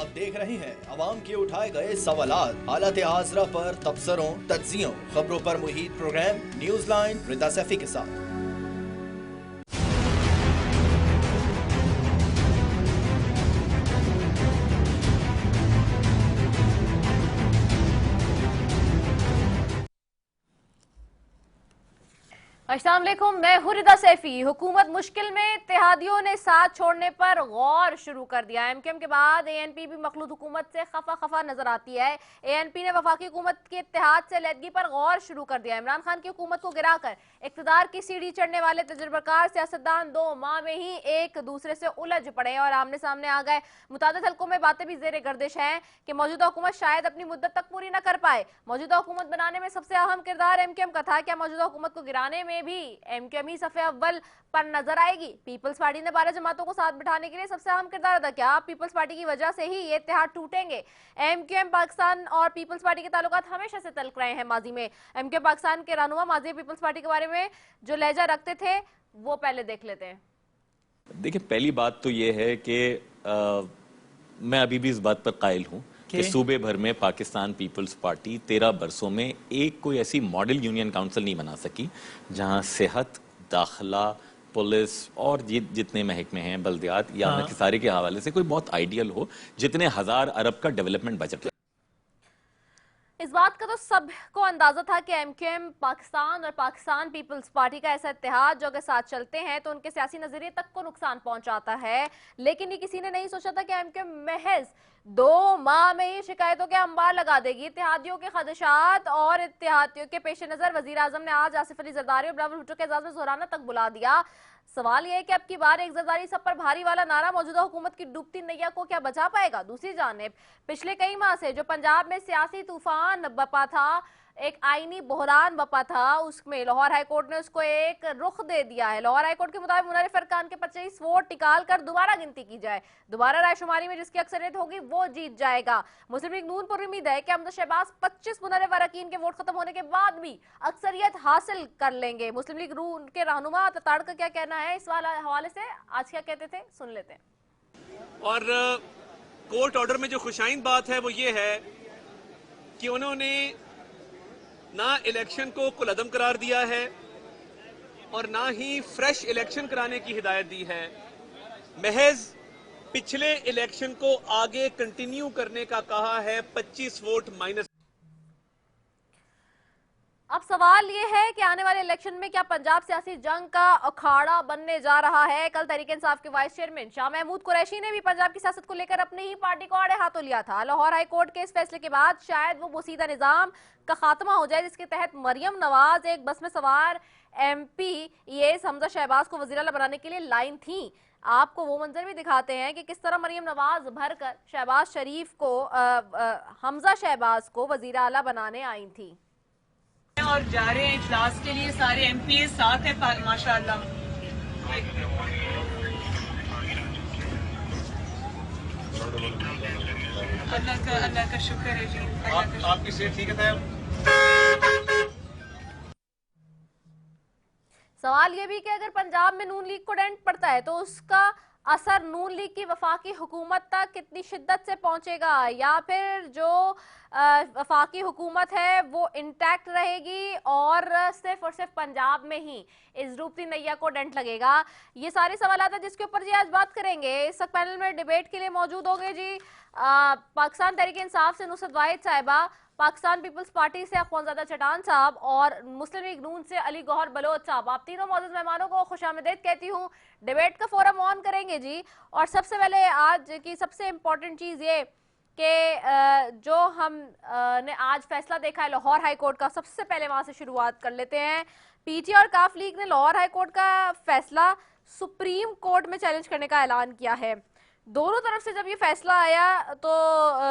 आप देख रहे हैं अवाम के उठाए गए सवालात, हालत हाजरा पर तबसरों, तज्जियों, खबरों पर मुहित प्रोग्राम न्यूज लाइन रिदा सैफी के साथ। अस्सलाम वालेकुम, मैं हूं रिदा सैफी। हुकूमत मुश्किल में, इत्तेहादियों ने साथ छोड़ने पर गौर शुरू कर दिया। एमकेएम के बाद एएनपी भी मखलूद हुकूमत से खफा नजर आती है। एएनपी ने वफाकी हुकूमत के इत्तेहाद से अलहदगी पर गौर शुरू कर दिया। इमरान खान की हुकूमत को गिराकर इख्तिदार की सीढ़ी चढ़ने वाले तजुर्बेकार सियासतदान 2 माह में ही एक दूसरे से उलझ पड़े और आमने सामने आ गए। मुतादिद हल्कों में बातें भी जेर गर्दिश हैं कि मौजूदा हुकूमत शायद अपनी मुद्दत तक पूरी न कर पाए। मौजूदा हुकूमत बनाने में सबसे अहम किरदार एमकेएम का था। क्या मौजूदा हुकूमत को गिराने में भी एमकेएम ही सफे अव्वल पर नजर आएगी? पीपल्स पार्टी ने 12 जमातों को साथ बिठाने के लिए सबसे अहम किरदार अदा किया। पीपल्स पार्टी की वजह से ही ये इत्तेहाद टूटेंगे। एमकेएम पाकिस्तान और पीपल्स पार्टी के ताल्लुकात हमेशा से तल्ख रहे हैं माजी में। एमकेएम पाकिस्तान के रहनुमा माजी पीपल्स पार्टी के बारे में जो लहजा रखते थे वो पहले देख लेते हैं। देखिए, पहली बात तो ये है कि मैं अभी भी इस बात पर कायल हूं कि सूबे भर में पाकिस्तान पीपल्स पार्टी 13 बरसों में एक कोई ऐसी मॉडल यूनियन काउंसिल नहीं बना सकी जहां सेहत, दाखिला, पुलिस और जितने महकमे हैं, बल्दियात या सारे के हवाले से कोई बहुत आइडियल हो, जितने हजार अरब का डेवलपमेंट बजट है। इस बात का तो सबको अंदाजा था कि एमकेएम पाकिस्तान और पाकिस्तान पीपल्स पार्टी का ऐसा इत्तेहाद जो अगर साथ चलते हैं तो उनके सियासी नजरिए तक को नुकसान पहुंचाता है। लेकिन ये किसी ने नहीं सोचा था कि एमकेएम महज 2 माह में ही शिकायतों के अंबार लगा देगी। इत्तेहादियों के खदशात और इत्तेहादियों के पेश नजर वजीर आजम ने आज आसिफ अली जरदारी और बिलावल भुट्टो के एजाज में जोराना तक बुला दिया। सवाल यह है कि अब की बार एक जरदारी सब पर भारी वाला नारा मौजूदा हुकूमत की डूबती नैया को क्या बचा पाएगा? दूसरी जानिब पिछले कई माह से जो पंजाब में सियासी तूफान बपा था, एक आईनी बहरान बपा था, उसमें लाहौर हाईकोर्ट ने उसको एक रुख दे दिया है। लाहौर हाईकोर्ट के मुताबिक मुनव्वर फरकान के 25 वोट निकाल कर दोबारा गिनती की जाए। दोबारा रायशुमारी में जिसकी अक्सरियत होगी वो जीत जाएगा। मुस्लिम लीग नून पर उम्मीद है कि अहमद शहबाज 25 मुनव्वर अरकान के वोट खत्म होने के बाद भी अक्सरियत हासिल कर लेंगे। मुस्लिम लीग नून के रहनुमा तताड़ का क्या कहना है इस हवाले से, आज क्या कहते थे, सुन लेते हैं। और कोर्ट ऑर्डर में जो खुशाइन बात है वो ये है कि उन्होंने ना इलेक्शन को कुलअदम करार दिया है और ना ही फ्रेश इलेक्शन कराने की हिदायत दी है। महज पिछले इलेक्शन को आगे कंटिन्यू करने का कहा है। 25 वोट माइनस। अब सवाल ये है कि आने वाले इलेक्शन में क्या पंजाब सियासी जंग का अखाड़ा बनने जा रहा है? कल तहरीक इंसाफ के वाइस चेयरमैन शाह महमूद कुरैशी ने भी पंजाब की सियासत को लेकर अपनी ही पार्टी को आड़े हाथों लिया था। लाहौर हाई कोर्ट के इस फैसले के बाद शायद वो बोसीदा निजाम का खात्मा हो जाए जिसके तहत मरियम नवाज एक बस में सवार MP हमजा शहबाज को वज़ीर आला बनाने के लिए लाइन थी। आपको वो मंजर भी दिखाते हैं कि किस तरह मरियम नवाज भरकर शहबाज शरीफ को हमजा शहबाज को वज़ीर आला बनाने आई थी। और जा रहे हैं इजलास के लिए, सारे MP साथ हैं माशाअल्लाह। अल्लाह का शुक्र है जी। आपकी सेहत ठीक है? सवाल ये भी कि अगर पंजाब में नून लीग को डेंट पड़ता है तो उसका असर नून लीग की वफाकी हुकूमत तक कितनी शिद्दत से पहुंचेगा, या फिर जो वफाकी हुकूमत है वो इंटैक्ट रहेगी और सिर्फ पंजाब में ही इस डूबती नैया को डेंट लगेगा? ये सारे सवाल हैं जिसके ऊपर जी आज बात करेंगे। इस पैनल में डिबेट के लिए मौजूद होंगे जी पाकिस्तान तहरीक इंसाफ से नुसरत वाहिद साहिबा, पाकिस्तान पीपल्स पार्टी से अख्वानजादा चटान साहब और मुस्लिम लीग नून से अली गौहर बलोच साहब। आप तीनों मौजूद मेहमानों को खुशामदीद कहती हूँ। डिबेट का फोरम ऑन करेंगे जी। और सबसे पहले आज की सबसे इम्पोर्टेंट चीज़ ये कि जो हम ने आज फैसला देखा है लाहौर हाई कोर्ट का, सबसे पहले वहाँ से शुरुआत कर लेते हैं। PTI और काफ लीग ने लाहौर हाई कोर्ट का फैसला सुप्रीम कोर्ट में चैलेंज करने का ऐलान किया है। दोनों तरफ से जब ये फैसला आया तो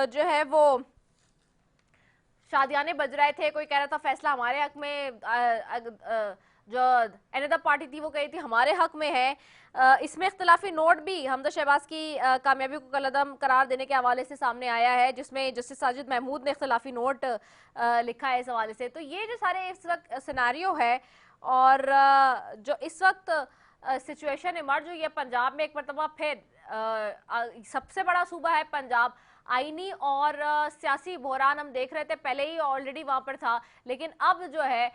जो है वो शादियाने बज रहे थे। कोई कह रहा था फैसला हमारे हक में, जो अनदर पार्टी थी वो कही थी हमारे हक में है। इसमें इख्तिलाफी नोट भी हमजा शहबाज की कामयाबी को कलअदम करार देने के हवाले से सामने आया है, जिसमें जस्टिस साजिद महमूद ने इख्तिलाफी नोट लिखा है इस हवाले से। तो ये जो सारे इस वक्त सिनेरियो है और जो इस वक्त सिचुएशन इमर्ज हुई है पंजाब में, एक मरतबा फिर सबसे बड़ा सूबा है पंजाब, आईनी और सियासी बहरान हम देख रहे थे, पहले ही ऑलरेडी वहां पर था, लेकिन अब जो है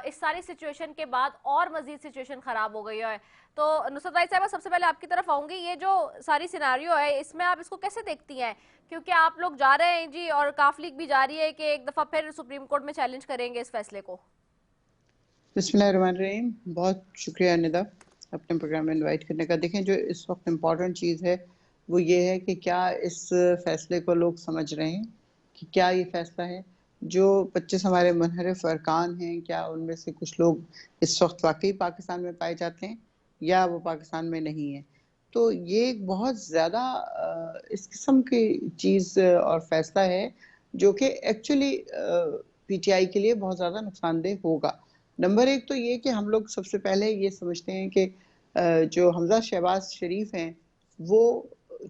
इस सारी सिचुएशन के बाद और मजीद सिचुएशन खराब हो गई है। तो नुसरत भाई साहब, सबसे पहले आपकी तरफ आऊंगी, ये जो सारी सिनारियो है इसमें आप इसको कैसे देखती हैं? क्योंकि आप लोग जा रहे हैं जी और काफी लीग भी जा रही है कि एक दफा फिर सुप्रीम कोर्ट में चैलेंज करेंगे इस फैसले को। बिस्मिल्लाहिर्रहमानिर्रहीम, बहुत शुक्रिया निदा अपने प्रोग्राम में इनवाइट करने का। देखें, जो इस वक्त इम्पॉर्टेंट चीज़ है वो ये है कि क्या इस फैसले को लोग समझ रहे हैं कि क्या ये फैसला है। जो 25 हमारे मुनहरिफ अरकान हैं, क्या उनमें से कुछ लोग इस वक्त वाकई पाकिस्तान में पाए जाते हैं या वो पाकिस्तान में नहीं है। तो ये एक बहुत ज़्यादा इस किस्म की चीज़ और फैसला है जो कि एक्चुअली PTI के लिए बहुत ज़्यादा नुकसानदेह होगा। नंबर एक तो ये कि हम लोग सबसे पहले ये समझते हैं कि जो हमजा शहबाज शरीफ हैं वो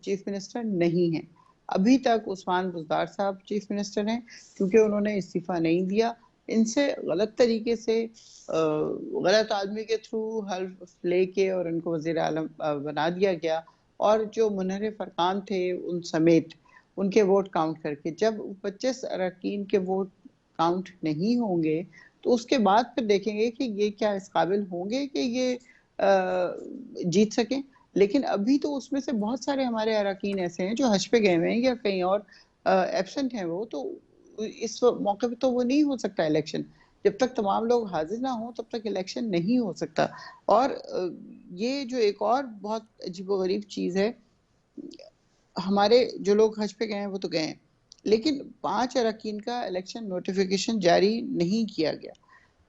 चीफ मिनिस्टर नहीं हैं। अभी तक उस्मान बुज़दार साहब चीफ मिनिस्टर हैं, क्योंकि उन्होंने इस्तीफ़ा नहीं दिया। इनसे गलत तरीके से गलत आदमी के थ्रू हल्फ लेके और इनको वज़ीर आलम बना दिया गया, और जो मुनहरिफ अरकान थे उन समेत उनके वोट काउंट करके, जब 25 अरकान के वोट काउंट नहीं होंगे तो उसके बाद फिर देखेंगे कि ये क्या इस काबिल होंगे कि ये जीत सकें। लेकिन अभी तो उसमें से बहुत सारे हमारे अरकान ऐसे हैं जो हज पे गए हुए हैं या कहीं और एब्सेंट हैं। वो तो इस मौके पे तो वो नहीं हो सकता इलेक्शन। जब तक तमाम लोग हाजिर ना हो तब तक इलेक्शन नहीं हो सकता। और ये जो एक और बहुत अजीबोगरीब चीज़ है, हमारे जो लोग हज पे गए हैं वो तो गए हैं, लेकिन 5 अरकान का इलेक्शन नोटिफिकेशन जारी नहीं किया गया।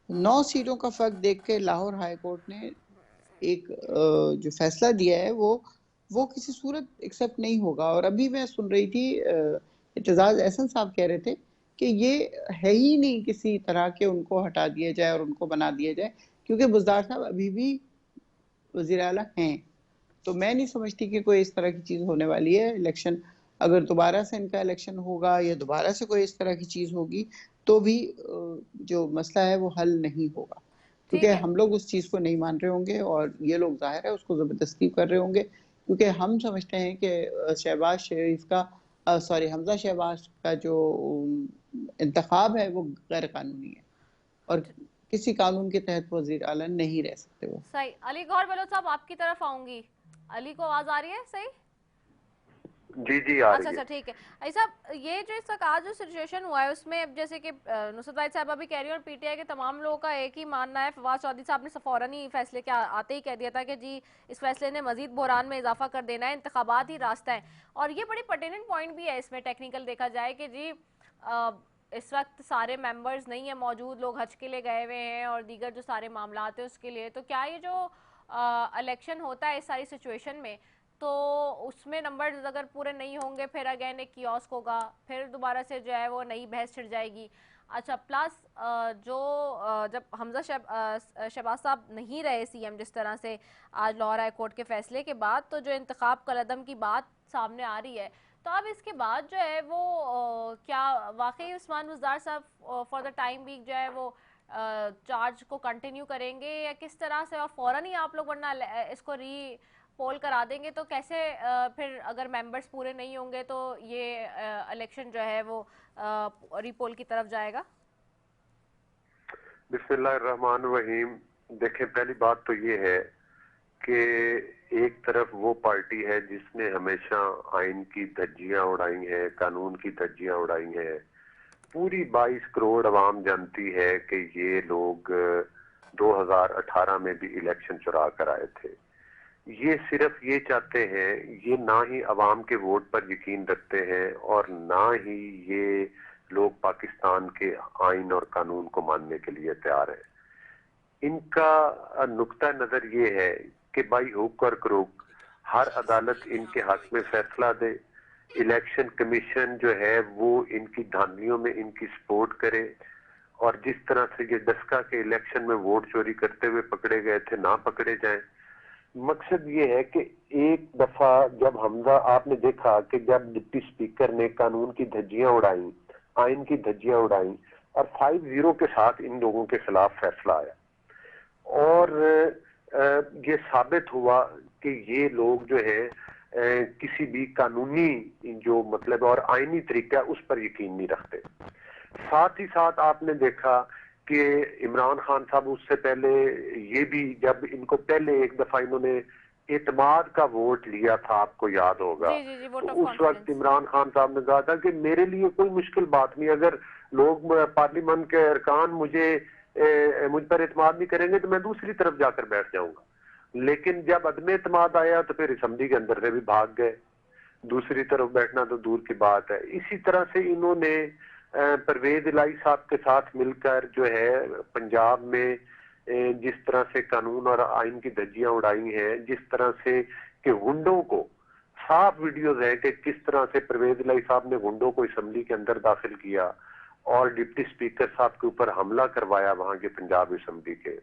9 सीटों का फर्क देख के लाहौर हाई कोर्ट ने एक जो फैसला दिया है वो किसी सूरत एक्सेप्ट नहीं होगा। और अभी मैं सुन रही थी इत्तेजाज एहसन साहब कह रहे थे कि ये है ही नहीं किसी तरह के उनको हटा दिया जाए और उनको बना दिया जाए, क्योंकि बुज़दार साहब अभी भी वज़ीर आला हैं। तो मैं नहीं समझती कि कोई इस तरह की चीज़ होने वाली है। इलेक्शन अगर दोबारा से इनका इलेक्शन होगा या दोबारा से कोई इस तरह की चीज़ होगी तो भी जो मसला है वो हल नहीं होगा, क्योंकि हम लोग उस चीज़ को नहीं मान रहे होंगे और ये लोग जाहिर है उसको ज़बरदस्ती कर रहे होंगे, क्योंकि हम समझते हैं कि शहबाज शरीफ का हमजा शहबाज का जो इंतखाब है वो गैर कानूनी है और किसी कानून के तहत वज़ीर आला नहीं रह सकते वो। सही। अली गौहर बलोच साहब, आपकी तरफ आऊंगी। अली को आवाज आ रही है? सही जी जी आ रही है। अच्छा ठीक है। ऐसा ये जो इस तक आज जो सिचुएशन हुआ है उसमें अब जैसे कि नुसरत भाई साहब अभी कह रही है और PTI के तमाम लोगों का एक ही मानना है, फवाद चौधरी साहब ने फौरन ही फैसले के आते ही कह दिया था कि जी इस फैसले ने मजीद बहरान में इजाफा कर देना है, इंतखाबात ही रास्ता है। और ये बड़ी पर्टिनेंट पॉइंट भी है इसमें टेक्निकल देखा जाए कि जी इस वक्त सारे मेंबर्स नहीं है मौजूद, लोग हज के लिए गए हुए हैं और दीगर जो सारे मामला हैं उसके लिए। तो क्या ये जो इलेक्शन होता है इस सारी सिचुएशन में, तो उसमें नंबर्स अगर पूरे नहीं होंगे फिर अगेन एक कियोस्क होगा, फिर दोबारा से जो है वो नई बहस छिड़ जाएगी। अच्छा, प्लस जो जब हमजा शहबाज साहब नहीं रहे CM जिस तरह से आज लाहौर हाई कोर्ट के फैसले के बाद, तो जो इंतखाब कलअदम की बात सामने आ रही है, तो अब इसके बाद जो है वो क्या वाकई उस्मान बुज़दार साहब फॉर द टाइम बीइंग जो है वो चार्ज को कंटिन्यू करेंगे या किस तरह से, और फ़ौरन ही आप लोग वरना इसको पोल करा देंगे? तो कैसे फिर अगर मेंबर्स पूरे नहीं होंगे तो ये इलेक्शन जो है वो रीपोल की तरफ जाएगा? बिस्मिल्लाहिर्रहमानिर्रहीम। देखें, पहली बात तो ये है कि एक तरफ वो पार्टी है जिसने हमेशा आइन की धज्जियां उड़ाई हैं, कानून की धज्जियां उड़ाई हैं। पूरी 22 करोड़ अवाम जानती है कि ये लोग 2018 में भी इलेक्शन चुरा कर आए थे। ये सिर्फ ये चाहते हैं, ये ना ही अवाम के वोट पर यकीन रखते हैं और ना ही ये लोग पाकिस्तान के आइन और कानून को मानने के लिए तैयार है। इनका नुक्ता नजर ये है कि भाई हुक और क्रूक हर अदालत इनके हक में फैसला दे। इलेक्शन कमीशन जो है वो इनकी धांधलियों में इनकी सपोर्ट करे, और जिस तरह से ये डस्का के इलेक्शन में वोट चोरी करते हुए पकड़े गए थे ना पकड़े जाएं। मकसद ये है कि एक दफा जब हमजा, आपने देखा कि जब डिप्टी स्पीकर ने कानून की धज्जियां उड़ाई, आइन की धज्जियां उड़ाई और 5-0 के साथ इन लोगों के खिलाफ फैसला आया, और ये साबित हुआ कि ये लोग जो है किसी भी कानूनी जो मतलब और आईनी तरीका उस पर यकीन नहीं रखते। साथ ही साथ आपने देखा कि इमरान खान साहब उससे पहले ये भी, जब इनको पहले एक दफा इन्होंने एतमाद का वोट लिया था, आपको याद होगा, जी, तो उस वक्त इमरान खान साहब ने कहा था कि मेरे लिए कोई मुश्किल बात नहीं, अगर लोग पार्लियामेंट के अरकान मुझ पर एतमाद नहीं करेंगे तो मैं दूसरी तरफ जाकर बैठ जाऊंगा। लेकिन जब अदम एतमाद आया तो फिर असेंबली के अंदर से भी भाग गए, दूसरी तरफ बैठना तो दूर की बात है। इसी तरह से इन्होंने परवेज इलाही साहब के साथ मिलकर जो है पंजाब में जिस तरह से कानून और आइन की धज्जियां उड़ाई हैं, जिस तरह से कि गुंडों को, साफ वीडियोज हैं कि किस तरह से परवेज इलाही साहब ने गुंडों को असेंबली के अंदर दाखिल किया और डिप्टी स्पीकर साहब के ऊपर हमला करवाया वहां के पंजाब असेंबली के।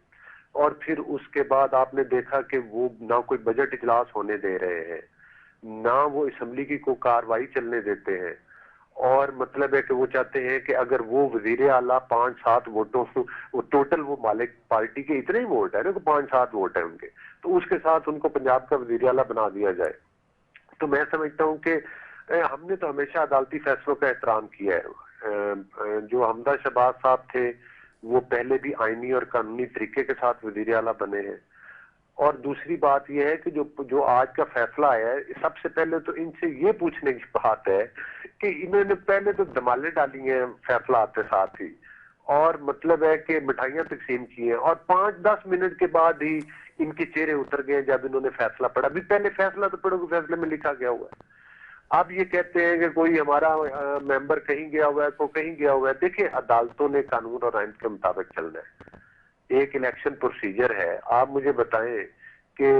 और फिर उसके बाद आपने देखा कि वो ना कोई बजट इजलास होने दे रहे हैं, ना वो असेंबली की कोई कार्रवाई चलने देते हैं, और मतलब है कि वो चाहते हैं कि अगर वो वजीर आला 5-7 वोटों, वो टोटल वो मालिक पार्टी के इतने ही वोट है ना, तो 5-7 वोट है उनके, तो उसके साथ उनको पंजाब का वजीर आला बना दिया जाए। तो मैं समझता हूँ कि हमने तो हमेशा अदालती फैसलों का एहतराम किया है। जो हमदा शहबाज साहब थे वो पहले भी आईनी और कानूनी तरीके के साथ वजीर आला बने हैं। और दूसरी बात यह है कि जो आज का फैसला आया है, सबसे पहले तो इनसे ये पूछने की बात है कि इन्होंने पहले तो धमाले डाली हैं फैसला आते साथ ही, और मतलब है कि मिठाइयां तकसीम की हैं, और 5-10 मिनट के बाद ही इनके चेहरे उतर गए जब इन्होंने फैसला पढ़ा। अभी पहले फैसला तो पढ़ो, फैसले में लिखा गया हुआ है। अब ये कहते हैं कि कोई हमारा मेंबर कहीं गया हुआ है, कोई कहीं गया हुआ है। देखिए, अदालतों ने कानून और आइन के मुताबिक चलना है। एक इलेक्शन प्रोसीजर है। आप मुझे बताएं कि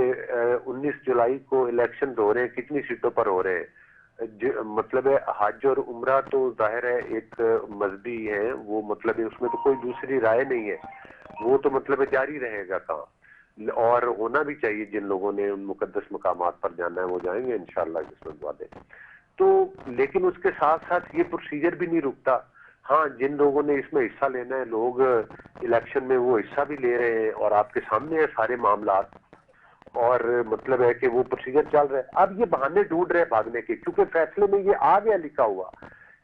19 जुलाई को इलेक्शन हो रहे हैं, कितनी सीटों पर हो रहे हैं? मतलब है हज और उम्रा तो जाहिर है एक मजहबी है, वो मतलब है उसमें तो कोई दूसरी राय नहीं है, वो तो मतलब है जारी रहेगा काम, और होना भी चाहिए। जिन लोगों ने उन मुकद्दस मकामात पर जाना है वो जाएंगे इंशाअल्लाह किस्मत वाले। तो लेकिन उसके साथ साथ ये प्रोसीजर भी नहीं रुकता। हाँ, जिन लोगों ने इसमें हिस्सा लेना है, लोग इलेक्शन में वो हिस्सा भी ले रहे हैं, और आपके सामने है सारे मामलात, और मतलब है कि वो प्रोसीजर चल रहा है। अब ये बहाने ढूंढ रहे हैं भागने के, क्योंकि फैसले में ये आ गया लिखा हुआ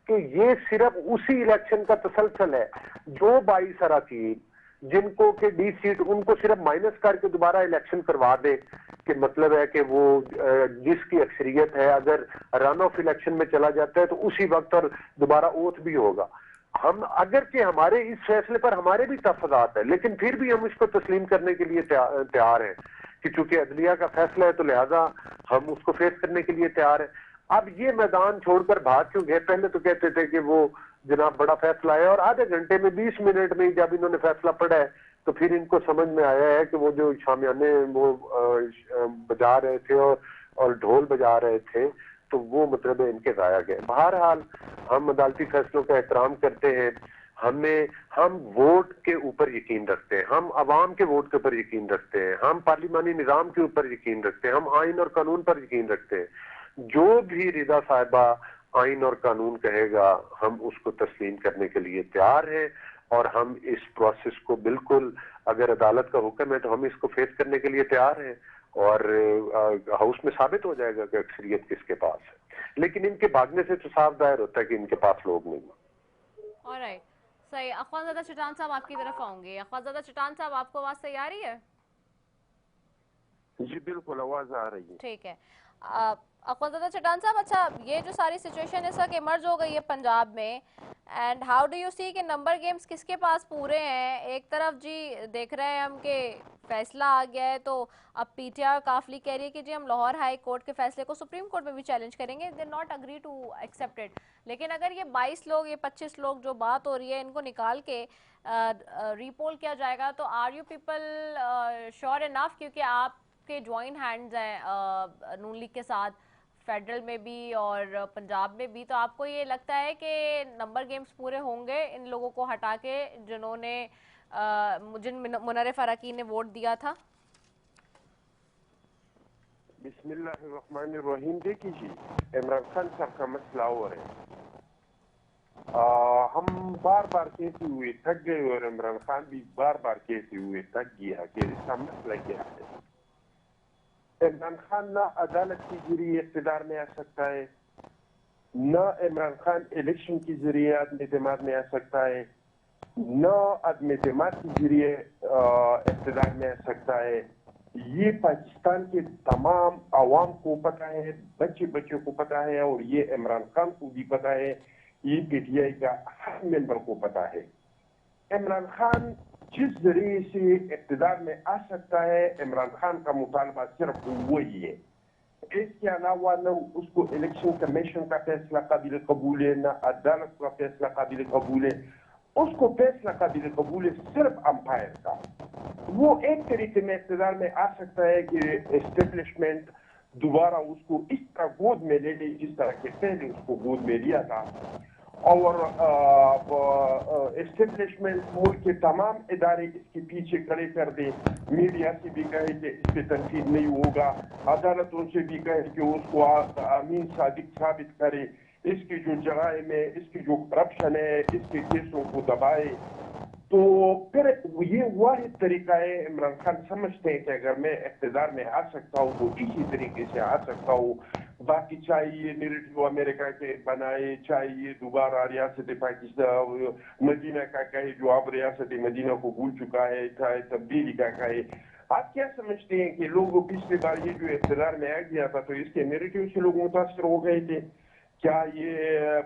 कि ये सिर्फ उसी इलेक्शन का तसलसल है जो 22 अरकान जिनको के डी सीट, उनको सिर्फ माइनस करके दोबारा इलेक्शन करवा दे, कि मतलब है कि वो जिसकी अक्सरियत है अगर रन ऑफ इलेक्शन में चला जाता है तो उसी वक्त और दोबारा ओथ भी होगा। हम अगरचे हमारे इस फैसले पर हमारे भी तफादात है, लेकिन फिर भी हम इसको तस्लीम करने के लिए तैयार हैं कि चूंकि अदलिया का फैसला है तो लिहाजा हम उसको फेस करने के लिए तैयार है। अब ये मैदान छोड़कर भाग क्यों गए? पहले तो कहते थे कि वो जनाब बड़ा फैसला है, और आधे घंटे में 20 मिनट में जब इन्होंने फैसला पढ़ा है तो फिर इनको समझ में आया है कि वो जो शामियाने वो बजा रहे थे और ढोल बजा रहे थे, तो वो मतलब इनके जाया गए। बहरहाल हम अदालती फैसलों का एहतराम करते हैं। हम वोट के ऊपर यकीन रखते हैं, हम अवाम के वोट के ऊपर यकीन रखते हैं, हम पार्लिमानी निजाम के ऊपर यकीन रखते हैं, हम आइन और कानून पर यकीन रखते हैं। जो भी रिदा साहिबा आइन और कानून कहेगा हम उसको तस्लीम करने के लिए तैयार हैं, और हम इस प्रोसेस को बिल्कुल, अगर अदालत का हुक्म है तो हम इसको फेस करने के लिए तैयार हैं, और हाउस में साबित हो जाएगा कि अक्सरियत किसके पास है। लेकिन इनके भागने से तो साफ जाहिर होता है कि इनके पास लोग नहीं है। ऑलराइट, सही। अख्वाज़ादा चट्टान साहब आपकी तरफ आऊंगे। अख्वाज़ादा चट्टान साहब, आपको आवाज सही आ रही है? जी बिल्कुल, आवाज आ रही है। ठीक है। अख्वाज़ादा चट्टान साहब, अच्छा, ये जो सारी सिचुएशन इस वक्त इमर्ज हो गई है पंजाब में, and how do you see कि नंबर गेम्स किसके पास पूरे हैं? एक तरफ जी देख रहे हैं हम कि फैसला आ गया है, तो अब पीटीआई काफली कह रही है कि जी हम लाहौर हाई कोर्ट के फैसले को सुप्रीम कोर्ट में भी चैलेंज करेंगे, they not agree to accept it. लेकिन अगर ये 22 लोग, ये 25 लोग जो बात हो रही है, इनको निकाल के रीपोल किया जाएगा, तो are you people sure enough, क्योंकि आपके ज्वाइंट हैंड्स हैं नून लीग के साथ, फेडरल में भी और पंजाब में भी, तो आपको ये लगता है कि नंबर गेम्स पूरे होंगे इन लोगों को हटा के जिन्होंने जिन मुनर्रिफ अरकान ने वोट दिया था? बिस्मिल्लाहिर्रहमानिर्रहीम। देखिए जी, इमरान खान साहब का मसला और है, हम बार बार कहते हुए थक गए, और इमरान खान भी बार बार कहते हुए थक गया कि इसका मसला क्या है। इमरान खान ना अदालत के जरिए इक़्तिदार में आ सकता है, न इमरान खान इलेक्शन के जरिए आदम एतमाद में आ सकता है, न आदम एतमाद के जरिए इक़्तिदार में आ सकता है। ये पाकिस्तान के तमाम आवाम को पता है, बच्चे बच्चों को पता है, और ये इमरान खान को भी पता है, ये PTI का हर मेंबर को पता है। इमरान खान जिस जरिए से इक़्तिदार में आ सकता है, इमरान खान का मुतालबा सिर्फ वही है। इसके अलावा न उसको इलेक्शन कमीशन का फैसला काबिल कबूल है, न अदालत का फैसला काबिल कबूल है। उसको फैसला काबिल कबूल है सिर्फ अंपायर का। वो एक तरीके में इक़्तिदार में आ सकता है कि एस्टेब्लिशमेंट दोबारा उसको इस तरह गोद में ले ले जिस तरह के पहले उसको गोद में लिया था, और एस्टेब्लिशमेंट मुल्क के तमाम इदारे इसके पीछे खड़े कर दे। मीडिया से भी कहे कि इस पर तनकीद नहीं होगा, अदालतों से भी कहे कि उसको अमीन सादिक साबित करे, इसकी जो जराइम है, इसकी जो करप्शन है, इसके केसों को दबाए। तो फिर ये वाहिद तरीका है। इमरान खान समझते हैं कि अगर मैं इक़्तिदार में आ सकता हूँ तो इसी तरीके से आ सकता हूँ। बाकी चाहिए नेरेटिव अमेरिका के बनाए, चाहिए दोबारा रियासत पाकिस्तान मदीना का कहे जो अब रियासत मदीना को भूल चुका है, चाहे तब्दीली का कहे। आप क्या समझते हैं कि लोग पिछली बार ये जो इक़्तिदार में आ गया था तो इसके नेरेटिव से लोग मुतासर हो गए थे? क्या ये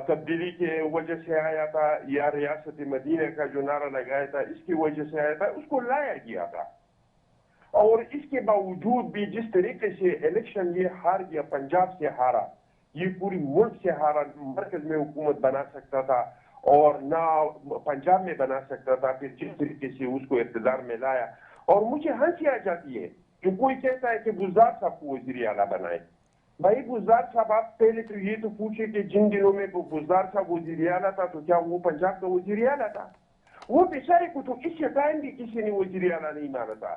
तब्दीली के वजह से आया था या रियासत मदीना का जो नारा लगाया था इसकी वजह से आया था? उसको लाया गया था। और इसके बावजूद भी जिस तरीके से इलेक्शन ये हार गया, पंजाब से हारा, ये पूरी मुल्क से हारा, मरकज में हुकूमत बना सकता था और ना पंजाब में बना सकता था। फिर जिस तरीके से उसको इक़्तिदार में लाया, और मुझे हंसी आ जाती है कि कोई कहता है कि गुलजार साहब को वज़ीर आला बनाए। भाई गुलजार साहब, आप पहले तो ये तो पूछे कि जिन दिनों में गुलजार साहब वज़ीर आला था तो क्या वो पंजाब का वज़ीर आला था? वो बेचारे को तो इससे टाइम भी किसी ने वज़ीर आला नहीं माना था।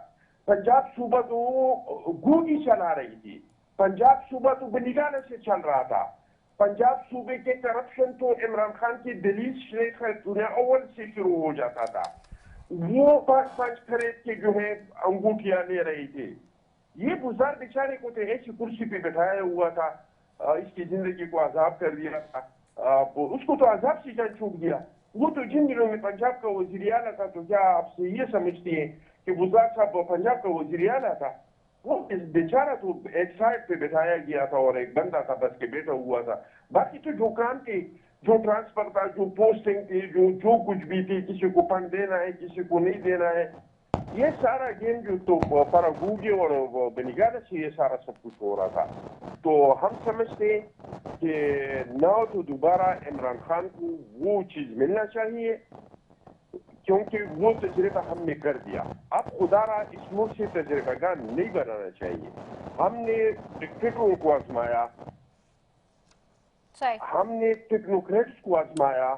पंजाब सूबा तो गोदी चला रही थी, पंजाब सूबा तो बनिगाना से चल रहा था। पंजाब सूबे के करप्शन तो इमरान खान की दलील शेख दुनिया अव्वल से शुरू हो जाता था। वो 5-5 खरीद के जो है अंगूठियां ले रही थी। ये गुजार बेचारे को तो ऐसी कुर्सी पे बैठाया हुआ था, इसकी जिंदगी को आजाब कर दिया था, उसको तो आजाब से जान छूट दिया। वो तो जिन दिनों में पंजाब का वज़ीर आला था, तो क्या आपसे ये समझती हैं कि गुजार साहब पंजाब का वज़ीर आला था? वो बेचारा तो एक साइड पे बैठाया गया था और एक बंदा था बस के बैठा हुआ था। बाकी तो जो काम थे, जो ट्रांसफर था, जो पोस्टिंग थी, जो कुछ भी थी, किसी को फंड देना है, किसी को नहीं देना है, ये सारा गेम जो तो फरागूगे और बनिगाना से ये सारा सब कुछ हो रहा था। तो हम समझते हैं कि ना तो दोबारा इमरान खान को वो चीज मिलना चाहिए, क्योंकि वो तजर्बा हमने कर दिया। अब खुदारा इस मुल्क से तजर्बागार नहीं बनाना चाहिए। हमने डिक्टेटरों को आजमाया, हमने टेक्नोक्रेट्स को आजमाया,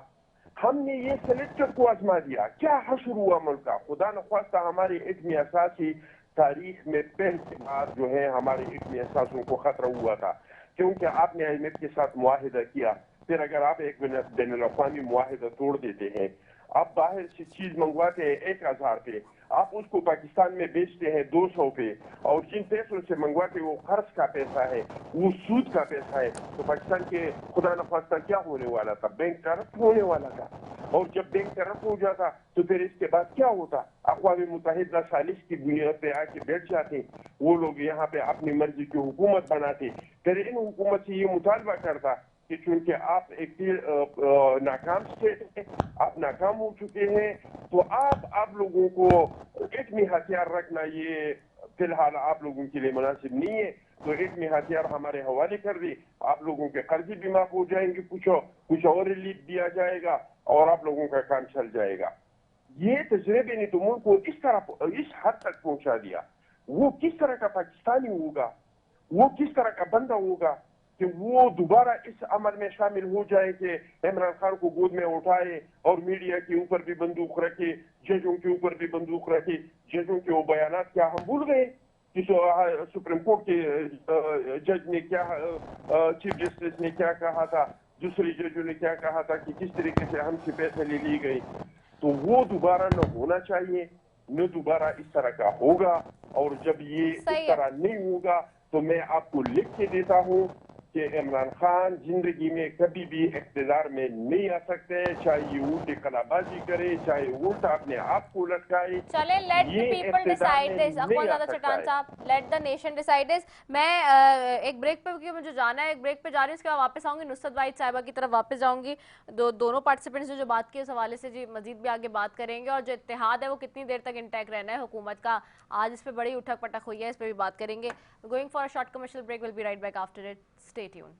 हमने ये सेलेक्टर को आजमा दिया। क्या हशर हुआ मुल्क का? खुदा न ख्वास्ता हमारी इतनी असासी तारीख में पहली बार जो है हमारे इतनी असासों को खतरा हुआ था, क्योंकि आपने IMF के साथ मुआहिदा किया। फिर अगर आप एक बैनुल-अक़वामी मुआहिदा तोड़ देते हैं, आप बाहर से चीज मंगवाते हैं 1000 पे, आप उसको पाकिस्तान में बेचते हैं 200 पे, और जिन पैसों से मंगवाते वो खर्च का पैसा है, वो सूद का पैसा है, तो पाकिस्तान के खुदा न ख्वास्ता क्या होने वाला था? बैंक करप्ट होने वाला था। और जब बैंक करप्ट हो जाता तो फिर इसके बाद क्या होता? अक़वाम मुत्तहिदा सालिश की बुनियाद पे आके बैठ जाते वो लोग, यहाँ पे अपनी मर्जी की हुकूमत बनाते। फिर इन हुकूमत से ये मुतालबा करता कि चूंकि आप एक नाकाम स्टेट है, आप नाकाम हो चुके हैं, तो आप लोगों को एटमी हथियार रखना ये फिलहाल आप लोगों के लिए मुनासिब नहीं है, तो एटमी हथियार हमारे हवाले कर दे, आप लोगों के कर्जे भी माफ हो जाएंगे, कुछ और रिलीफ दिया जाएगा और आप लोगों का काम चल जाएगा। ये तजर्बे ने तो मुल्क को इस हद तक पहुंचा दिया। वो किस तरह का पाकिस्तानी होगा, वो किस तरह का बंदा होगा कि वो दोबारा इस अमल में शामिल हो जाए कि इमरान खान को गोद में उठाए और मीडिया के ऊपर भी बंदूक रखे, जजों के ऊपर भी बंदूक रखे। जजों के वो बयानात क्या हम भूल गए कि सुप्रीम कोर्ट के जज ने क्या, चीफ जस्टिस ने क्या कहा था, दूसरे जजों ने क्या कहा था कि किस तरीके से हमसे पैसे ले ली गई। तो वो दोबारा न होना चाहिए। न दोबारा इस तरह का होगा। और जब ये इस सही है। तरह नहीं होगा तो मैं आपको लिख के देता हूँ कि इमरान खान जिंदगी में कभी भी इख्तिदार में नहीं आ सकते, चाहे ये उल्टी कलाबाजी करे, चाहे उल्टा अपने आप को लटकाए। चले, लेट द ये पीपल इख्तिदार डिसाइड में दिस। नहीं अखबार आ ज़्यादा सकता चट्टान है। साहब, let the nation decide this. मैं एक ब्रेक पे, क्योंकि मुझे जाना है, एक ब्रेक पे जा रही हूँ, उसके बाद वापस आऊंगी, नुसरत वाहिद साहिबा की तरफ वापस जाऊंगी। दोनों पार्टिसिपेंट्स ने जो बात की उस हवाले से जी मजीद भी आगे बात करेंगे, और जो इत्तेहाद है वो कितनी देर तक इंटैक्ट रहना है हुकूमत का, आज इस पर बड़ी उठक पटक हुई है, इस पर भी बात करेंगे। Going for a short commercial break, will be right back after it, stay tuned.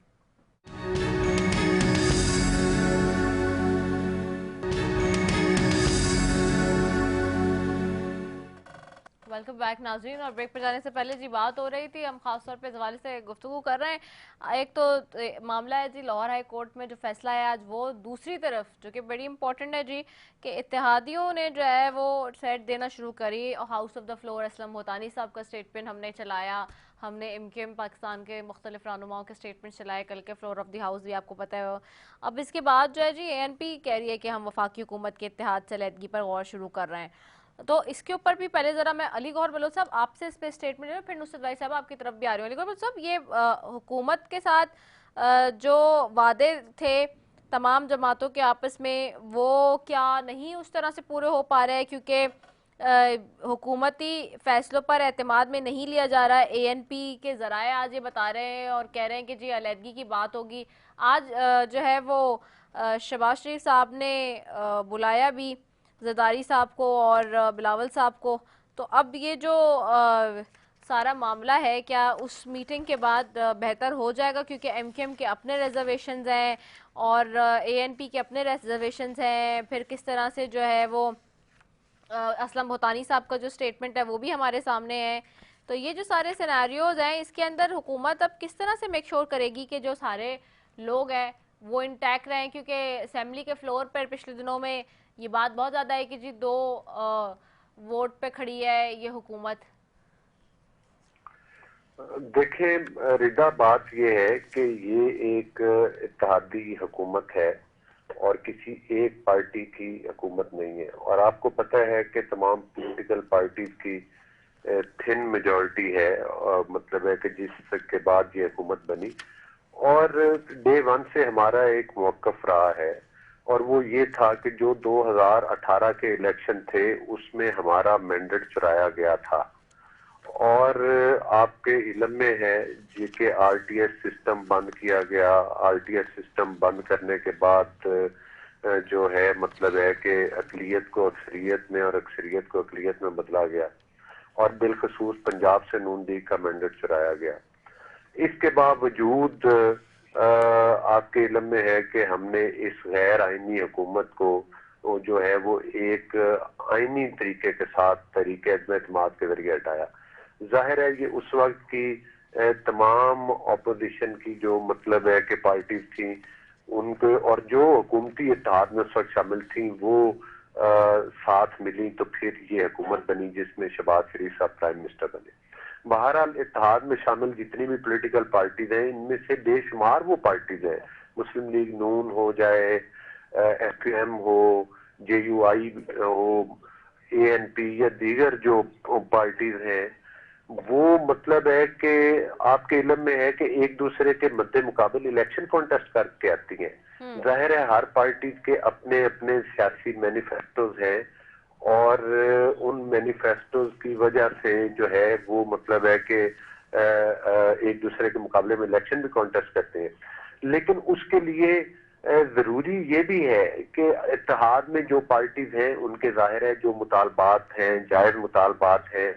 Welcome back नाज़रीन। और ब्रेक पे जाने से पहले जी बात हो रही थी, हम खास तौर पे इस हवाले से गुफ्तगू कर रहे हैं। एक तो मामला है जी लाहौर हाई कोर्ट में जो फैसला है आज, वो दूसरी तरफ जो कि बड़ी इंपॉर्टेंट है जी कि इत्तेहादियों ने जो है वो सेट देना शुरू करी। और house of the floor Aslam Hotani साहब का स्टेटमेंट हमने चलाया, हमने MKM पाकिस्तान के मुख्तलिफ रहनुमाओं के स्टेटमेंट चलाए, कल के फ्लोर ऑफ द हाउस भी आपको पता है। अब इसके बाद जो है जी ANP कह रही है कि हम वफाकी हुकूमत के इत्तेहाद से अलहदगी पर गौर शुरू कर रहे हैं। तो इसके ऊपर भी पहले जरा मैं अली गौहर बलोच साहब आपसे इस पे स्टेटमेंट है, फिर नुसरत भाई साहब आपकी तरफ भी आ रही हूँ। अली गौहर बलोच साहब, ये हुकूमत के साथ जो वादे थे तमाम जमातों के आपस में, वो क्या नहीं उस तरह से पूरे हो पा रहे हैं, क्योंकि हुकूमती फैसलों पर एतमाद में नहीं लिया जा रहा है। ANP के ज़राए आज ये बता रहे हैं और कह रहे हैं कि जी अलहदगी की बात होगी। आज जो है वो शहबाज शरीफ साहब ने बुलाया भी ज़रदारी साहब को और बिलावल साहब को। तो अब ये जो सारा मामला है, क्या उस मीटिंग के बाद बेहतर हो जाएगा, क्योंकि MKM के अपने रिजर्वेशंस हैं और ANP के अपने रिजर्वेशंस हैं। फिर किस तरह से जो है वो असलम होतानी साहब का जो स्टेटमेंट है वो भी हमारे सामने है। तो ये जो सारे सिनेरियोज हैं, इसके अंदर हुकूमत अब किस तरह से मेक श्योर करेगी कि जो सारे लोग हैं वो इंटैक्ट रहें, क्योंकि असेंबली के फ्लोर पर पिछले दिनों में ये बात बहुत ज़्यादा है कि जी 2 वोट पे खड़ी है ये हुकूमत। देखें रिदा, बात ये है कि ये एक इत्तेहादी हुकूमत है और किसी एक पार्टी की हुकूमत नहीं है। और आपको पता है कि तमाम पॉलिटिकल पार्टीज की थिन मेजॉरिटी है, मतलब है कि जिसके बाद ये हुकूमत बनी। और डे 1 से हमारा एक मौक़िफ़ रहा है, और वो ये था कि जो 2018 के इलेक्शन थे उसमें हमारा मैंडेट चुराया गया था। और आपके इल्म में है जी के RTS सिस्टम बंद किया गया। RTS सिस्टम बंद करने के बाद जो है मतलब है कि अक़लियत को अक्सरियत में और अक्सरियत को अक़लियत में बदला गया, और बिलखसूस पंजाब से नून लीग का मैंडेट चुराया गया। इसके बावजूद आपके इल्म में है कि हमने इस गैर आइनी हुकूमत को जो है वो एक आइनी तरीके के साथ तरीके एतमाद के जरिए हटाया। जाहिर है ये उस वक्त की तमाम अपोजिशन की जो मतलब है कि पार्टीज थी उनको, और जो हुकूमती इत्तेहाद में उस वक्त शामिल थी, वो साथ मिली तो फिर ये हुकूमत बनी जिसमें शहबाज शरीफ साहब प्राइम मिनिस्टर बने। बहरहाल इत्तेहाद में शामिल जितनी भी पॉलिटिकल पार्टीज हैं, इनमें से बेशुमार वो पार्टीज हैं, मुस्लिम लीग नून हो जाए, FPM हो, JUI हो, ANP या दीगर जो पार्टीज हैं, वो मतलब है कि आपके इल्म में है कि एक दूसरे के मद्दे मुकाबले इलेक्शन कॉन्टेस्ट करके आती हैं। जाहिर है हर पार्टी के अपने अपने सियासी मैनिफेस्टोज हैं, और उन मैनिफेस्टोज की वजह से जो है वो मतलब है कि एक दूसरे के मुकाबले में इलेक्शन भी कॉन्टेस्ट करते हैं। लेकिन उसके लिए जरूरी ये भी है कि इत्तेहाद में जो पार्टीज हैं उनके जाहिर है जो मुतालबात हैं, जायज मुतालबात हैं,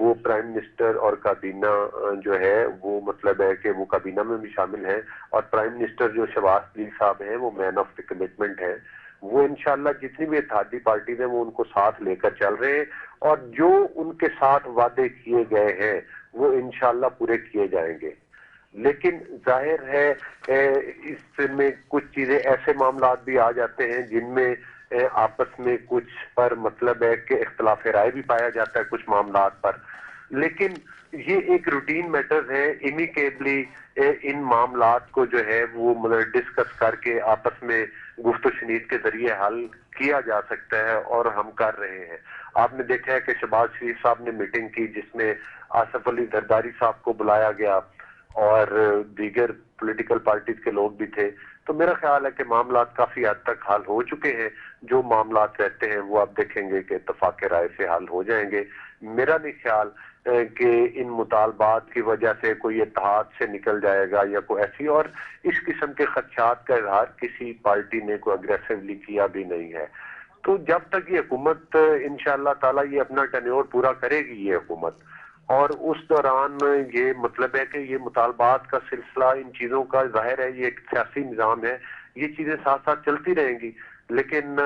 वो प्राइम मिनिस्टर और काबीना जो है वो मतलब है कि वो काबीना में भी शामिल हैं, और प्राइम मिनिस्टर जो शहबाज शरीफ साहब हैं वो मैन ऑफ द कमिटमेंट हैं। वो इंशाल्लाह जितनी भी इत्तेहादी पार्टीज हैं वो उनको साथ लेकर चल रहे हैं, और जो उनके साथ वादे किए गए हैं वो इंशाल्लाह पूरे किए जाएंगे। लेकिन जाहिर है इसमें कुछ चीजें ऐसे मामला भी आ जाते हैं जिनमें आपस में कुछ पर मतलब है कि इख्तिलाफ राय भी पाया जाता है कुछ मामला पर। लेकिन ये एक रूटीन मैटर्स है, इमिकेबली इन मामलात को जो है वो मतलब डिस्कस करके आपस में गुफ्तगू शनीद के जरिए हल किया जा सकता है और हम कर रहे हैं। आपने देखा है कि शहबाज शरीफ साहब ने मीटिंग की जिसमें आसिफ अली जरदारी साहब को बुलाया गया और दीगर पॉलिटिकल पार्टीज के लोग भी थे। तो मेरा ख्याल है कि मामला काफी हद तक हल हो चुके हैं। जो मामला रहते हैं वो आप देखेंगे कि इत्तफाक राय से हल हो जाएंगे। मेरा नहीं ख्याल कि इन मुतालबात की वजह से कोई इत्तेहाद से निकल जाएगा या कोई ऐसी, और इस किस्म के खदशात का इजहार किसी पार्टी ने कोई अग्रेसिवली किया भी नहीं है। तो जब तक ये हुकूमत इंशाअल्लाह ताला ये अपना टेन्योर पूरा करेगी ये हुकूमत, और उस दौरान ये मतलब है कि ये मुतालबात का सिलसिला, इन चीजों का जाहिर है ये एक सियासी निज़ाम है, ये चीजें साथ साथ चलती रहेंगी। लेकिन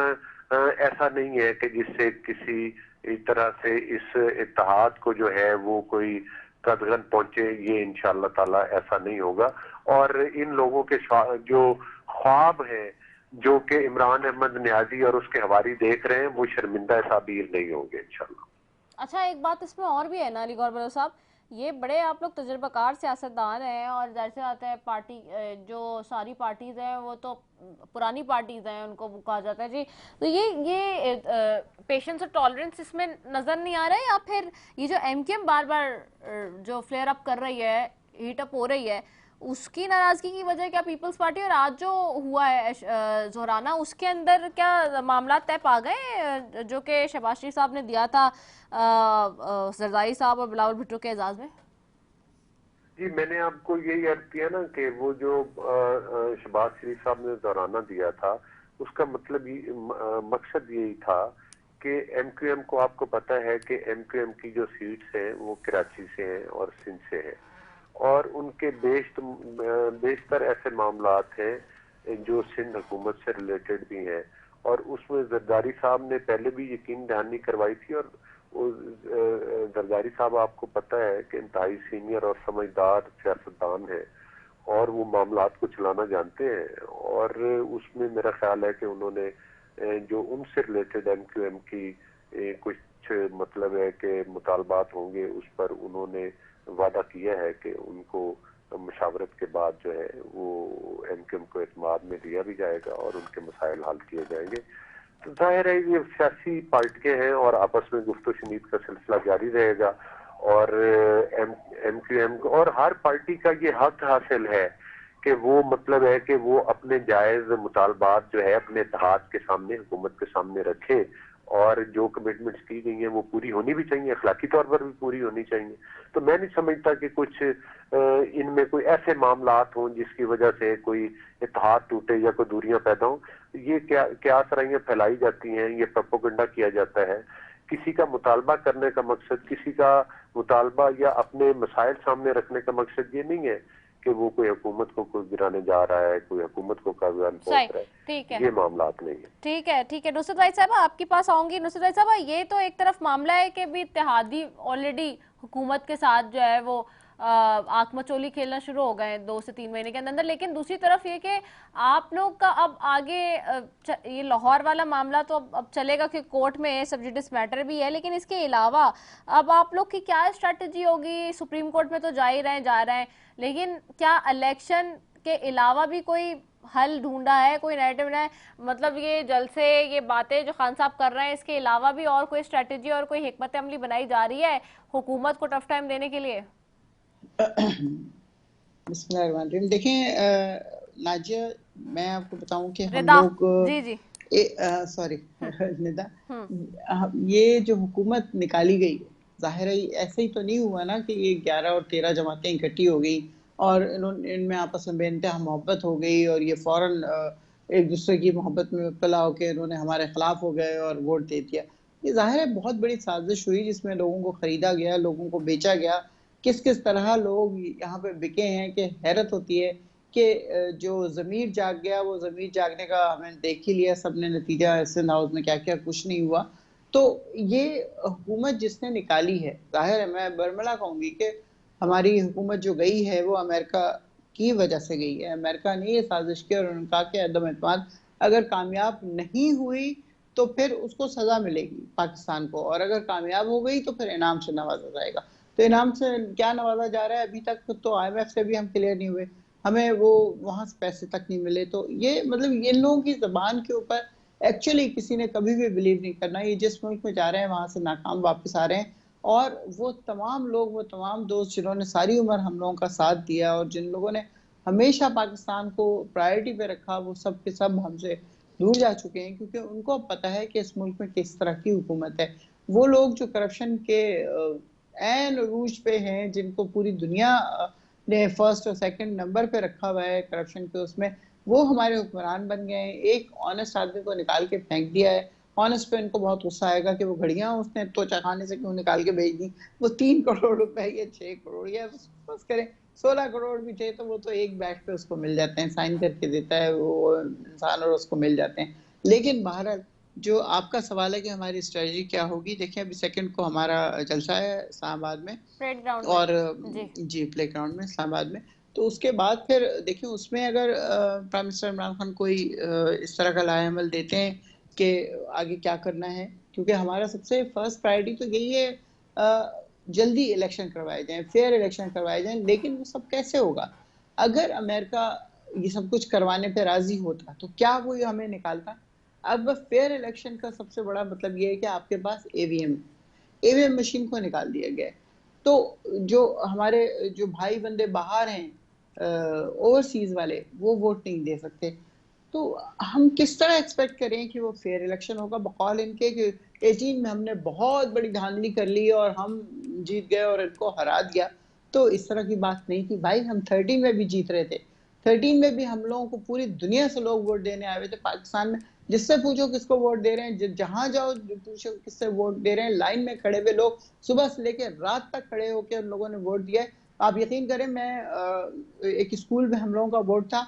ऐसा नहीं है कि जिससे किसी इस तरह से इस इत्तेहाद को जो है वो कोई कदगन पहुंचे, ये इंशाअल्लाह ताला ऐसा नहीं होगा। और इन लोगों के जो ख्वाब है जो कि इमरान अहमद न्याजी और उसके हवारी देख रहे हैं, वो शर्मिंदा ताबीर नहीं होंगे इंशाअल्लाह। अच्छा, एक बात इसमें और भी है ना अली गौर बलोच साहब, ये बड़े आप लोग तजुर्बाकार सियासतदान हैं और जाहिर सी बात है पार्टी जो सारी पार्टीज हैं वो तो पुरानी पार्टीज हैं, उनको कहा जाता है जी। तो ये पेशेंस और टॉलरेंस इसमें नजर नहीं आ रहा है, या फिर ये जो एमकेएम बार बार जो फ्लेयर अप कर रही है, हीट अप हो रही है, उसकी नाराजगी की वजह क्या पीपल्स पार्टी और आज जो हुआ है जोहराना उसके अंदर क्या मामला तय पा गए जो कि शहबाज शरीफ साहब ने दिया था जरदारी साहब और बिलावल भुट्टो के एजाज में? जी, मैंने आपको यही अर्ज किया ना कि वो जो शहबाज शरीफ साहब ने जोहराना दिया था उसका मतलब मकसद यही था कि एमक्यूएम को, आपको पता है कि एमक्यूएम की जो सीट्स हैं वो कराची से हैं और सिंध से हैं, और उनके बेशतर ऐसे मामलात हैं जो सिंध हुकूमत से रिलेटेड भी हैं, और उसमें जरदारी साहब ने पहले भी यकीन दहानी करवाई थी। और जरदारी साहब आपको पता है कि इंतहाई सीनियर और समझदार सियासतदान है और वो मामलात को चलाना जानते हैं, और उसमें मेरा ख्याल है कि उन्होंने जो उनसे रिलेटेड एमक्यूएम की कुछ मतलब है कि मुतालबात होंगे उस पर उन्होंने वादा किया है कि उनको मशावरत के बाद जो है वो एमक्यूएम को एतमाद में लिया भी जाएगा और उनके मसाइल हल किए जाएंगे। तो जाहिर है ये सियासी पार्टियां हैं और आपस में गुफ्तगू शनीद का सिलसिला जारी रहेगा, और एमक्यूएम और हर पार्टी का ये हक हासिल है कि वो मतलब है कि वो अपने जायज मुतालबात जो है अपने इत्तेहाद के सामने, हुकूमत के सामने रखे, और जो कमिटमेंट्स की गई हैं वो पूरी होनी भी चाहिए, अखलाकी तौर पर भी पूरी होनी चाहिए। तो मैं नहीं समझता कि कुछ इनमें कोई ऐसे मामलात हों जिसकी वजह से कोई इत्तेहाद टूटे या कोई दूरियां पैदा हों। ये क्या सराइयां फैलाई जाती हैं, ये प्रोपेगेंडा किया जाता है। किसी का मुतालबा करने का मकसद, किसी का मुतालबा या अपने मसाइल सामने रखने का मकसद ये नहीं है कि वो कोई हुकूमत को कोई गिराने जा रहा है, कोई हुकूमत को काबू पहुंच रहा है। ठीक है, ये मामलात नहीं है। ठीक है नुसरत भाई साहब आपके पास आऊंगी। नुसरत भाई साहब, ये तो एक तरफ मामला है कि भी इत्तेहादी ऑलरेडी हुकूमत के साथ जो है वो आंख मचोली खेलना शुरू हो गए 2 से 3 महीने के अंदर, लेकिन दूसरी तरफ ये कि आप लोग का अब आगे ये लाहौर वाला मामला तो अब चलेगा कि कोर्ट में सब जुडिस मैटर भी है, लेकिन इसके अलावा अब आप लोग की क्या स्ट्रैटेजी होगी? सुप्रीम कोर्ट में तो जा रहे हैं, लेकिन क्या इलेक्शन के अलावा भी कोई हल ढूंढा है, कोई नैरेटिव है? मतलब ये जलसे, ये बातें जो खान साहब कर रहे हैं, इसके अलावा भी और कोई स्ट्रैटेजी और कोई हिकमत अमली बनाई जा रही है हुकूमत को टफ टाइम देने के लिए? बिस्मिल्लाहिर्रहमानिर्रहीम। देखें नाजिया, मैं आपको बताऊं कि हम लोग जी सॉरी निदा, ये जो हुकूमत निकाली गई जाहिर है ऐसे ही तो नहीं हुआ ना कि ये 11 और 13 जमातें इकट्ठी हो गई और इनमें आपस में बेइंतहा मोहब्बत हो गई और ये फौरन एक दूसरे की मोहब्बत में मुब्तला होकर इन्होंने हमारे खिलाफ हो गए और वोट दे दिया। ये जाहिर है बहुत बड़ी साजिश हुई जिसमें लोगों को खरीदा गया, लोगों को बेचा गया। किस किस तरह लोग यहाँ पे बिके हैं कि हैरत होती है कि जो ज़मीर जाग गया वो ज़मीर जागने का हमें देख ही लिया सबने, नतीजा सिंध हाउस में क्या क्या कुछ नहीं हुआ। तो ये हुकूमत जिसने निकाली है, जाहिर है मैं बरमला कहूँगी कि हमारी हुकूमत जो गई है वो अमेरिका की वजह से गई है। अमेरिका ने ये साजिश की और उन्होंने कहा कि अदम एतमाद अगर कामयाब नहीं हुई तो फिर उसको सज़ा मिलेगी पाकिस्तान को, और अगर कामयाब हो गई तो फिर इनाम से नवाजा जाएगा। तो इनाम से क्या नवाजा जा रहा है? अभी तक तो IMF से भी हम क्लियर नहीं हुए, हमें वो वहाँ से पैसे तक नहीं मिले। तो ये मतलब इन लोगों की ज़बान के ऊपर एक्चुअली किसी ने कभी भी बिलीव नहीं करना। ये जिस मुल्क में जा रहे हैं वहां से नाकाम वापस आ रहे हैं, और वो तमाम लोग, वो तमाम दोस्त जिन्होंने सारी उम्र हम लोगों का साथ दिया और जिन लोगों ने हमेशा पाकिस्तान को प्रायोरिटी पे रखा, वो सब के सब हमसे दूर जा चुके हैं, क्योंकि उनको अब पता है कि इस मुल्क में किस तरह की हुकूमत है। वो लोग जो करप्शन के ऐन अरूज पे हैं, जिनको पूरी दुनिया ने फर्स्ट और सेकंड नंबर पे रखा हुआ है करप्शन के उसमें, वो हमारे हुक्मरान बन गए हैं। एक ऑनेस्ट आदमी को निकाल के फेंक दिया है। ऑनेस्ट पे इनको बहुत गुस्सा आएगा कि वो घड़ियां उसने तोचा खाने से क्यों निकाल के भेज दी। वो 3 करोड़ रुपए या 6 करोड़ या बस करें 16 करोड़ भी थे तो वो तो एक बैठ पे उसको मिल जाते हैं, साइन करके देता है वो इंसान और उसको मिल जाते हैं। लेकिन बहरहाल जो आपका सवाल है कि हमारी स्ट्रेटजी क्या होगी, देखिए अभी सेकंड को हमारा जलसा है इस्लामाबाद में और जी प्ले ग्राउंड में इस्लामाबाद में। तो उसके बाद फिर देखिए उसमें अगर प्राइम मिनिस्टर इमरान खान कोई इस तरह का लाएअमल देते हैं कि आगे क्या करना है, क्योंकि हमारा सबसे फर्स्ट प्रायोरिटी तो यही है जल्दी इलेक्शन करवाए जाएं, फेयर इलेक्शन करवाए जाएं। लेकिन वो सब कैसे होगा? अगर अमेरिका ये सब कुछ करवाने पे राजी होता तो क्या वो हमें निकालता? अब फेयर इलेक्शन का सबसे बड़ा मतलब ये है कि आपके पास ईवीएम मशीन को निकाल दिया गया है। तो जो हमारे जो भाई बंदे बाहर हैं ओवरसीज वाले, वो वोट नहीं दे सकते। तो हम किस तरह एक्सपेक्ट करें कि वो फेयर इलेक्शन होगा बकौल इनके कि 18 में हमने बहुत बड़ी धांधली कर ली और हम जीत गए और इनको हरा दिया। तो इस तरह की बात नहीं थी भाई, हम 13 में भी जीत रहे थे। 13 में भी हम लोगों को पूरी दुनिया से लोग वोट देने आए हुए थे पाकिस्तान में। जिससे पूछो किसको वोट दे रहे हैं, जहां जाओ पूछो किससे वोट दे रहे हैं, लाइन में खड़े हुए लोग सुबह से लेकर रात तक खड़े होकर उन लोगों ने वोट दिया है। आप यकीन करें, मैं एक स्कूल में हम लोगों का वोट था,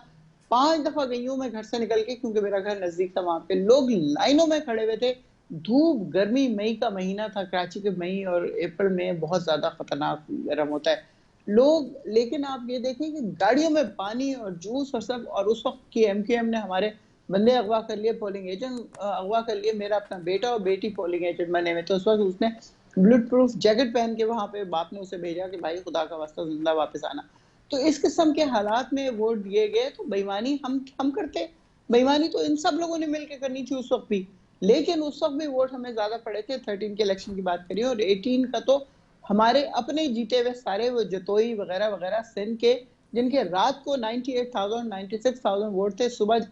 5 दफा गई हूँ मैं घर से निकल के, क्योंकि मेरा घर नजदीक था। वहां पे लोग लाइनों में खड़े हुए थे, धूप गर्मी, मई का महीना था, कराची के मई और अप्रैल में बहुत ज्यादा खतरनाक गर्म होता है लोग। लेकिन आप ये देखें कि गाड़ियों में पानी और जूस और सब, और उस वक्त की एमक्यूएम ने हमारे बंदे अगवा कर लिए, पोलिंग एजेंट अगवा कर लिए। मेरा अपना बेटा और बेटी पोलिंग एजेंट बने हुए थे उस वक्त। उसने ब्लड प्रूफ जैकेट पहन के वहां पे बाप ने उसे भेजा कि भाई खुदा का वास्ता जिंदा वापस आना। तो इस किस्म के हालात में वोट दिए गए। तो बेईमानी हम करते, बेईमानी तो इन सब लोगों ने मिलकर करनी थी उस वक्त भी, लेकिन उस वक्त भी वोट हमें ज्यादा पड़े थे। 13 के इलेक्शन की बात करिए, और 18 का तो हमारे अपने जीते हुए सारे वो जतोई वगैरह वगैरह सिंध के, जिनके रात को 98,000 96,000 वोट थे, सुबह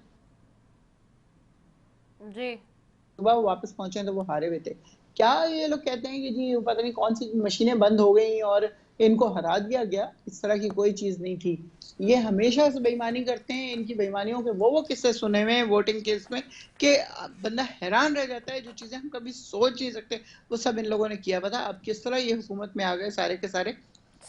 वो वापस पहुंचे तो वो हारे हुए थे। क्या ये लोग कहते हैं कि जी पता नहीं कौन सी मशीनें बंद हो गई और इनको हरा दिया गया? इस तरह की कोई चीज नहीं थी। ये हमेशा से बेईमानी करते हैं। इनकी बेईमानियों के वो किस्से सुने हुए हैं वोटिंग केस में कि बंदा हैरान रह जाता है। जो चीजें हम कभी सोच नहीं सकते वो सब इन लोगों ने किया। पता अब किस तरह ये हुकूमत में आ गए सारे के सारे।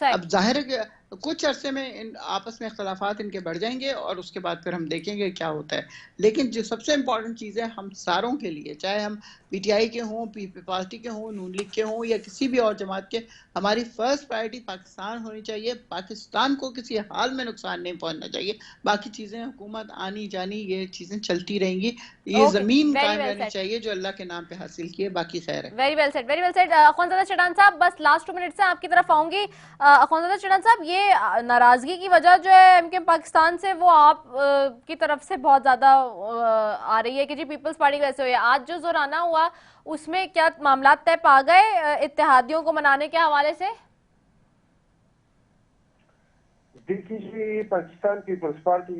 अब जाहिर है कि कुछ अरसे में इन आपस में इख्तलाफात इनके बढ़ जाएंगे और उसके बाद फिर हम देखेंगे क्या होता है। लेकिन जो सबसे इम्पोर्टेंट चीज़ है हम सारों के लिए, चाहे हम पीटीआई के हों, पीपल्स पार्टी के हों, नून लीग के हों या किसी भी और जमात के, हमारी फर्स्ट प्रायोरिटी पाकिस्तान होनी चाहिए। पाकिस्तान को किसी हाल में नुकसान नहीं पहुंचना चाहिए। बाकी चीज़ें हुकूमत आनी जानी ये चीज़ें चलती रहेंगी। ये ज़मीन कायम रहनी चाहिए जो अल्लाह के नाम पे हासिल की है। बाकी खैर है। Very well said, very well said. Akhunzada Chattan साहब, बस लास्ट 2 मिनट से आपकी तरफ आऊंगी। अखौंज़ादा चढ़ान साहब, ये नाराजगी की वजह जो है एमकेएम पाकिस्तान से, वो आप की तरफ से बहुत ज्यादा आ रही है कि जी पीपल्स पार्टी वैसे हुई है। आज जो जोराना हुआ उसमें क्या मामला तय पा गए इत्तेहादियों को मनाने के हवाले से? देखिए जी, पाकिस्तान पीपल्स पार्टी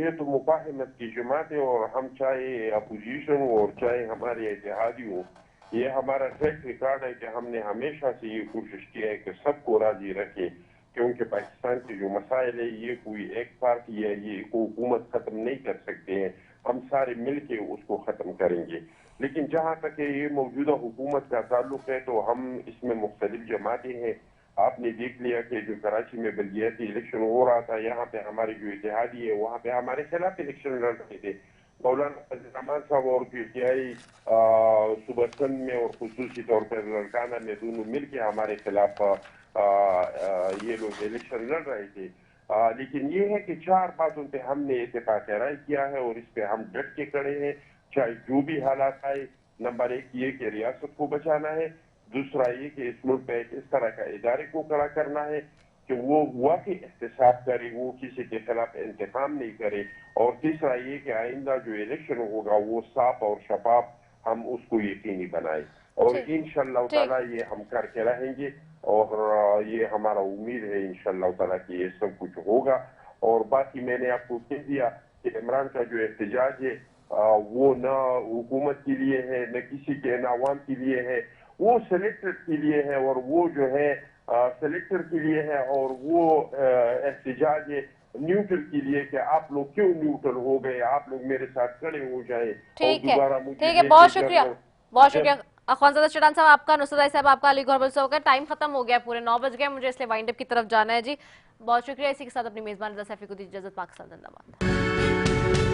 ये तो मुफाहमत की जमात है, और हम चाहे अपोजिशन हो और चाहे हमारे इत्तेहादी हो, ये हमारा ट्रैक रिकॉर्ड है कि हमने हमेशा से ये कोशिश की है कि सबको राजी रखे। क्योंकि पाकिस्तान के जो मसाइल है ये कोई एक पार्टी है, ये हुकूमत खत्म नहीं कर सकते हैं। हम सारे मिल के उसको खत्म करेंगे। लेकिन जहाँ तक ये मौजूदा हुकूमत का ताल्लुक है तो हम इसमें मुख्तलिफ जमातें हैं। आपने देख लिया कि जो कराची में बल्दियाती इलेक्शन हो रहा था, यहाँ पे हमारे जो इत्तेहादी है वहाँ पे हमारे खिलाफ इलेक्शन लड़ रहे थे। मौलाना रहमान साहब और पीटीआई सुबरसन में और खुसूसी तौर पर लड़काना में दोनों मिल के हमारे खिलाफ ये लोग इलेक्शन लड़ रहे थे। लेकिन ये है कि 4 बातों पे हमने इत्तेफाक राय किया है और इस पे हम डट के खड़े हैं, चाहे जो भी हालात आए। नंबर 1 ये कि रियासत को बचाना है, दूसरा ये कि इस मुल्क पे इस तरह का इदारे को खड़ा करना है, कि वो वाकई एहतसाब करे, वो किसी के खिलाफ इंतकाम नहीं करे। और तीसरा ये कि आइंदा जो इलेक्शन होगा वो साफ और शफाफ हम उसको यकीनी बनाए, और इंशाअल्लाह ताला ये हम करके रहेंगे, और ये हमारा उम्मीद है इंशाअल्लाह ताला कि ये सब कुछ होगा। और बाकी मैंने आपको कह दिया कि इमरान का जो एहतजाज है वो न हुकूमत के लिए है, न किसी के, न अवाम के लिए है, वो सेलेक्टेड के लिए है, और वो जो है सेलेक्टर के लिए है, और वो एहतजाज है न्यूट्रल के लिए कि आप लोग क्यों न्यूट्रल हो गए, आप लोग मेरे साथ खड़े हो जाए। ठीक है, बहुत शुक्रिया, बहुत शुक्रिया अखवानजादा चढ़ान साहब आपका, नुसरत साहब आपका, अली गौहर साहब का। टाइम खत्म हो गया, पूरे 9 बज गए, मुझे इसलिए वाइंड अप की तरफ जाना है जी। बहुत शुक्रिया। इसी के साथ अपनी मेजबान रज़ा सैफी को दी इजाजत। पाकिस्तान जिंदाबाद।